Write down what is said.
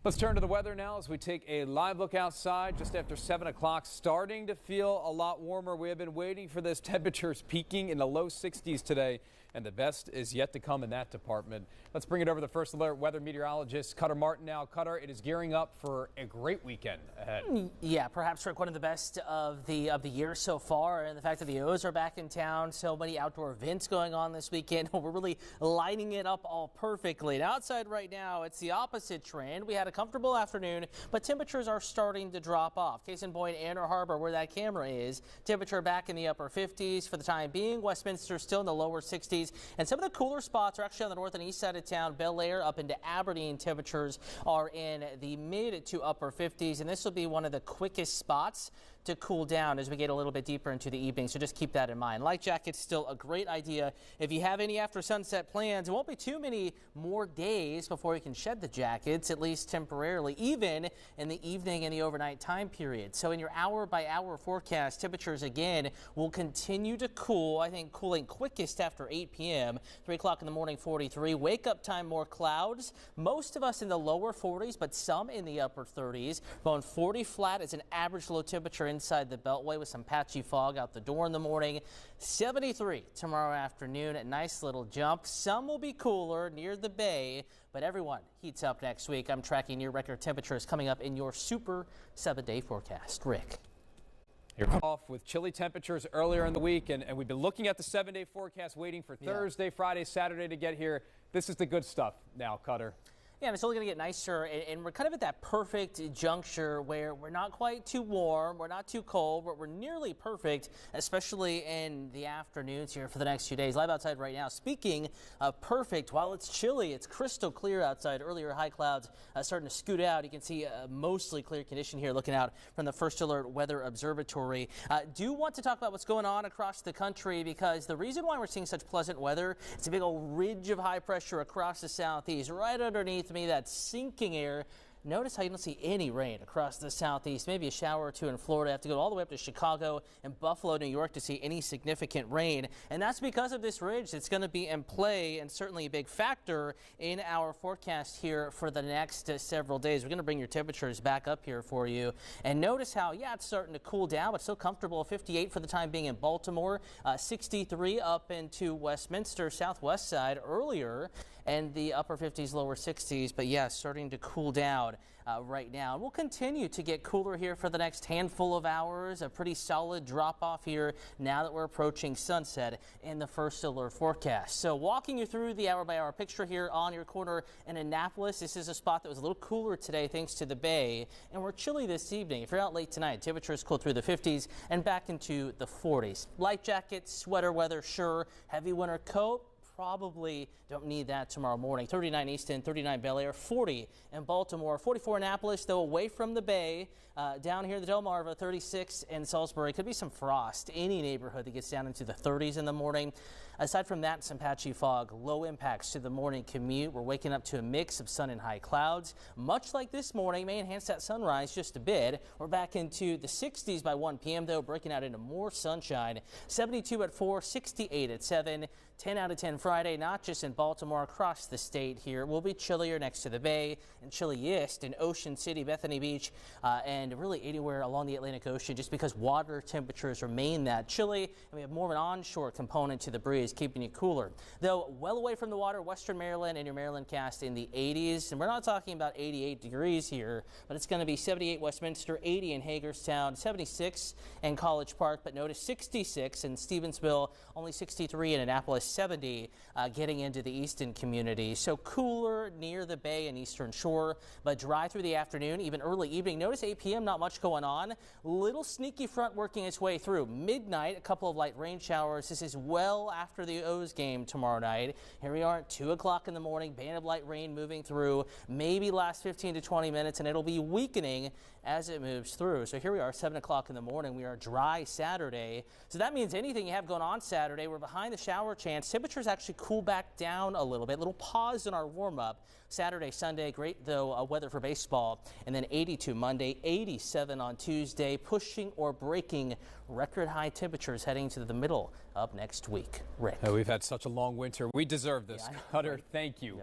Let's turn to the weather now as we take a live look outside just after 7 o'clock. Starting to feel a lot warmer. We have been waiting for this. Temperatures peaking in the low 60s today, and the best is yet to come in that department. Let's bring it over to the First Alert weather meteorologist Cutter Martin now. Cutter, it is gearing up for a great weekend ahead. Yeah, perhaps Rick, one of the best of the year so far, and the fact that the O's are back in town, so many outdoor events going on this weekend. We're really lining it up all perfectly. And outside right now, it's the opposite trend. We had a comfortable afternoon, but temperatures are starting to drop off. Case in point, Ann Arbor, where that camera is, temperature back in the upper 50s for the time being. Westminster still in the lower 60s, and some of the cooler spots are actually on the north and east side of town. Bel Air up into Aberdeen, temperatures are in the mid to upper 50s, and this will be one of the quickest spots to cool down as we get a little bit deeper into the evening, so just keep that in mind. Light jackets still a great idea if you have any after sunset plans. It won't be too many more days before you can shed the jackets, at least temporarily, even in the evening and the overnight time period. So in your hour by hour forecast, temperatures again will continue to cool. I think cooling quickest after 8 p.m. 3 o'clock in the morning, 43. Wake up time, more clouds. Most of us in the lower 40s, but some in the upper 30s. Going 40 flat as an average low temperature inside the Beltway with some patchy fog out the door in the morning. 73 tomorrow afternoon. A nice little jump. Some will be cooler near the bay, but everyone heats up next week. I'm tracking near record temperatures coming up in your super 7-day forecast. Rick. You're off with chilly temperatures earlier in the week, and we've been looking at the 7-day forecast, waiting for Thursday, Friday, Saturday to get here. This is the good stuff now, Cutter. Yeah, and it's only going to get nicer, and we're kind of at that perfect juncture where we're not quite too warm, we're not too cold, but we're nearly perfect, especially in the afternoons here for the next few days. Live outside right now. Speaking of perfect, while it's chilly, it's crystal clear outside. Earlier high clouds starting to scoot out. You can see mostly clear condition here looking out from the First Alert Weather Observatory. Do want to talk about what's going on across the country, because the reason why we're seeing such pleasant weather, it's a big old ridge of high pressure across the southeast. Right underneath me, that sinking air. Notice how you don't see any rain across the southeast. Maybe a shower or two in Florida. Have to go all the way up to Chicago and Buffalo, New York to see any significant rain. And that's because of this ridge that's going to be in play and certainly a big factor in our forecast here for the next several days. We're going to bring your temperatures back up here for you. And notice how, yeah, it's starting to cool down, but still comfortable. 58 for the time being in Baltimore, 63 up into Westminster, southwest side earlier, and the upper 50s, lower 60s. But yeah, starting to cool down right now. We'll continue to get cooler here for the next handful of hours. A pretty solid drop off here now that we're approaching sunset in the First Alert forecast. So walking you through the hour by hour picture here on your corner in Annapolis. This is a spot that was a little cooler today thanks to the bay, and we're chilly this evening. If you're out late tonight, temperatures cool through the 50s and back into the 40s. Light jacket, sweater weather, sure. Heavy winter coat, probably don't need that tomorrow morning. 39 Easton, 39 Bel Air, 40 in Baltimore, 44 Annapolis, though away from the bay. Down here, the Delmarva, 36 in Salisbury. Could be some frost. Any neighborhood that gets down into the 30s in the morning. Aside from that, some patchy fog. Low impacts to the morning commute. We're waking up to a mix of sun and high clouds. Much like this morning, may enhance that sunrise just a bit. We're back into the 60s by 1 p.m. though, breaking out into more sunshine. 72 at 4, 68 at 7, 10 out of 10 Friday, not just in Baltimore, across the state here. We'll be chillier next to the bay and chilliest in Ocean City, Bethany Beach, and really anywhere along the Atlantic Ocean, just because water temperatures remain that chilly, and we have more of an onshore component to the breeze, keeping you cooler. Though well away from the water, western Maryland and your Maryland cast in the 80s, and we're not talking about 88 degrees here, but it's going to be 78 Westminster, 80 in Hagerstown, 76 in College Park, but notice 66 in Stevensville, only 63 in Annapolis, 70 getting into the eastern community. So cooler near the bay and eastern shore, but dry through the afternoon, even early evening. Notice 8 p.m. not much going on. Little sneaky front working its way through. Midnight, a couple of light rain showers. This is well after the O's game tomorrow night. Here we are at 2 o'clock in the morning. Band of light rain moving through. Maybe last 15 to 20 minutes, and it'll be weakening as it moves through. So here we are, 7 o'clock in the morning. We are dry Saturday. So that means anything you have going on Saturday, we're behind the shower chance. Temperatures actually cool back down a little bit. Little pause in our warm-up. Saturday, Sunday, great though weather for baseball. And then 82 Monday, 87 on Tuesday, pushing or breaking record high temperatures heading to the middle of next week. Rick. We've had such a long winter. We deserve this. Yeah, Cutter, thank you.